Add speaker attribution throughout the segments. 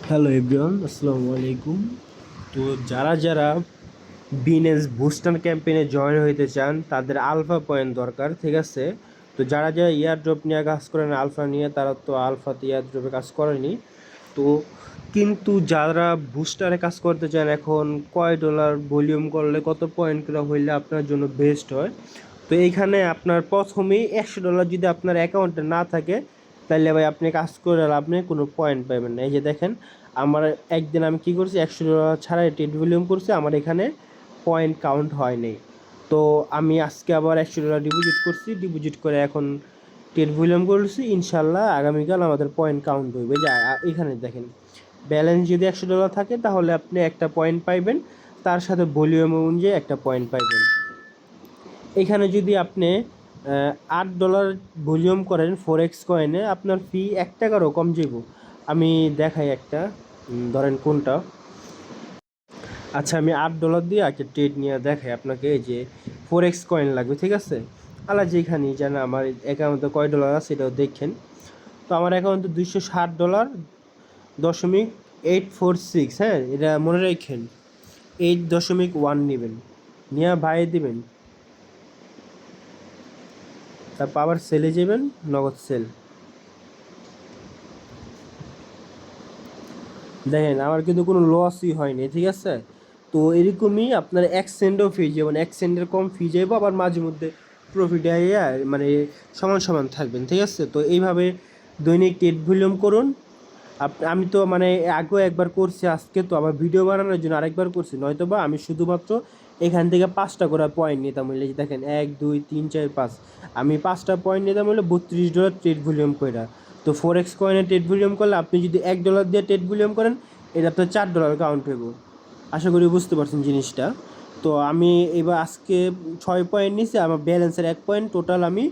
Speaker 1: Hello everyone, আসসালামু আলাইকুম। তো যারা যারা বিএনএস বুস্টার ক্যাম্পেইনে জয়েন হইতে চান তাদের আলফা পয়েন্ট দরকার, ঠিক আছে? তো যারা যারা ইয়ার ড্রপ নিয়ে কাজ করেন আলফা নিয়ে, তারা তো আলফাতে ইয়ার ড্রপে কাজ করেনি। তো কিন্তু যারা বুস্টারে কাজ করতে চান, এখন কয় ডলার ভলিউম করলে কত পয়েন্ট করে হইলে আপনার জন্য বেস্ট হয়। তো এইখানে আপনার প্রথমেই $100 যদি আপনার অ্যাকাউন্টে না থাকে, তাহলে ভাই আপনি কাজ করে লাভ নেই, কোনো পয়েন্ট পাবেন না। এই যে দেখেন, আমার একদিন আমি কী করছি, $100 ছাড়াই ট্রেড ভলিউম করছি, আমার এখানে পয়েন্ট কাউন্ট হয় নাই। তো আমি আজকে আবার $100 ডিপোজিট করছি, ডিপোজিট করে এখন ট্রেড ভলিউম করছি। ইনশাল্লাহ আগামীকাল আমাদের পয়েন্ট কাউন্ট হইবে। যে এখানে দেখেন, ব্যালেন্স যদি $100 থাকে তাহলে আপনি একটা পয়েন্ট পাইবেন, তার সাথে ভলিউম অনুযায়ী একটা পয়েন্ট পাইবেন। এখানে যদি আপনি $8 ভলিউম করেন ফোরেক্স কয়েনে, আপনার ফি $1 কম যাব। আমি দেখাই একটা, ধরেন কোনটা। আচ্ছা, আমি $8 দিয়ে একটা ট্রেড নিয়ে দেখাই আপনাকে। এই যে ফোরেক্স কয়েন লাগবে, ঠিক আছে? আলা যেখানেই জানা আমার অ্যাকাউন্টে কয় ডলার আছে এটাও দেখেন। তো আমার অ্যাকাউন্টে $260.846। হ্যাঁ, এটা মনে রাখেন, 8.1 নেবেন, নিয়ে ভাই দিবেন, তারপর আবার সেলে যাবেন, নগদ সেল। দেখেন আমার কিন্তু কোনো লসই হয়নি, ঠিক আছে? তো এরকমই আপনার এক সেন্টও ফি যাবেন, এক সেন্টের কম ফি যাবো, আবার মাঝে মধ্যে প্রফিট আইয়া মানে সমান সমান থাকবেন, ঠিক আছে? তো এইভাবে দৈনিক ট্রেড ভলিউম করুন। আমি তো মানে আগেও একবার করছি, আজকে তো আবার ভিডিও বানানোর জন্য আরেকবার করছি, নয়তো বা আমি শুধুমাত্র এখান থেকে 5টা করে পয়েন্ট নিতাম হইলে, যে দেখেন 1 2 3 4 5, আমি 5টা পয়েন্ট নিতাম হইলে $32 ট্রেড ভলিউম কইরা। তো ফোরেক্স কয়েনে ট্রেড ভলিউম করলে আপনি যদি $1 দিয়ে ট্রেড ভলিউম করেন, এটা তো $4 কাউন্ট হইব। আশা করি বুঝতে পারছেন জিনিসটা। তো আমি এবার আজকে 6 পয়েন্ট নিছি, আমার ব্যালেন্সের 1 পয়েন্ট, টোটাল আমি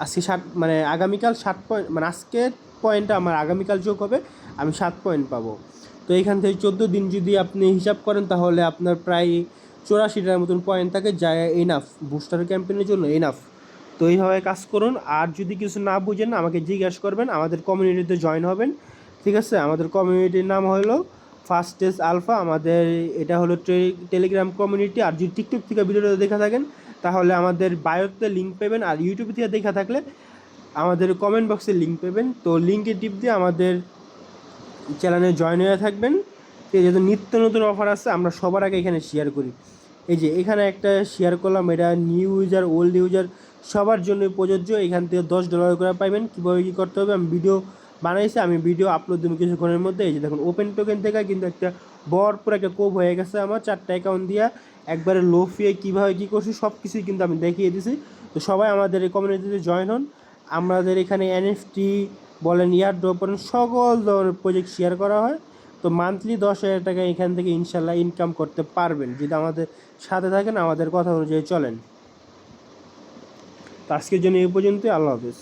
Speaker 1: আজকে 7, মানে আগামীকাল 7 পয়েন্ট, মানে আজকের পয়েন্টটা আমার আগামীকাল যোগ হবে, আমি 7 পয়েন্ট পাবো। তো এইখান থেকে 14 দিন যদি আপনি হিসাব করেন, তাহলে আপনার প্রায় 84টার মতন পয়েন্ট থাকে, যা এনাফ বুস্টার ক্যাম্পেইনের জন্য এনাফ। তো এইভাবে কাজ করুন। আর যদি কিছু না বুঝেন আমাকে জিজ্ঞাসা করবেন, আমাদের কমিউনিটিতে জয়েন হবেন, ঠিক আছে? আমাদের কমিউনিটির নাম হলো ফার্স্ট স্টেজ আলফা। আমাদের এটা হলো টেলিগ্রাম কমিউনিটি। আর যদি টিকটক থেকে ভিডিওটা দেখা থাকেন, তাহলে আমাদের বায়োতে লিঙ্ক পাবেন, আর ইউটিউব থেকে দেখা থাকলে আমাদের কমেন্ট বক্সে লিঙ্ক পাবেন। তো লিঙ্কে টিপ দিয়ে আমাদের চ্যানেলে জয়েন হয়ে থাকবেন। যেহেতু নিত্য নতুন অফার আছে, আমরা সবার আগে এখানে শেয়ার করি। এই যে এখানে একটা শেয়ার করলাম, এটা নিউ ইউজার ওল্ড ইউজার সবার জন্য প্রযোজ্য। এখান থেকে $10 করে পাইবেন। কীভাবে কী করতে হবে আমি ভিডিও বানাইছি, আমি ভিডিও আপলোড দেবো কিছুক্ষণের মধ্যে। এই যে দেখুন, ওপেন টোকেন থেকে কিন্তু একটা ভরপুর একটা কোপ হয়ে গেছে আমার 4টা অ্যাকাউন্ট দিয়া। একবারে লো ফিয়ে কীভাবে কী করছি সব কিছুই কিন্তু আমি দেখিয়ে দিছি। তো সবাই আমাদের এই কমিউনিটিতে জয়েন হন। আমাদের এখানে এনএফটি বলেন, ইয়ার ড্রপ বলেন, সকল ধরনের প্রজেক্ট শেয়ার করা হয়। তো মান্থলি $10,000 এখান থেকে ইনশাল্লাহ ইনকাম করতে পারবেন যদি আমাদের সাথে থাকেন, আমাদের কথা অনুযায়ী চলেন। তো আজকের জন্য এই পর্যন্তই। আল্লাহ হাফেজ।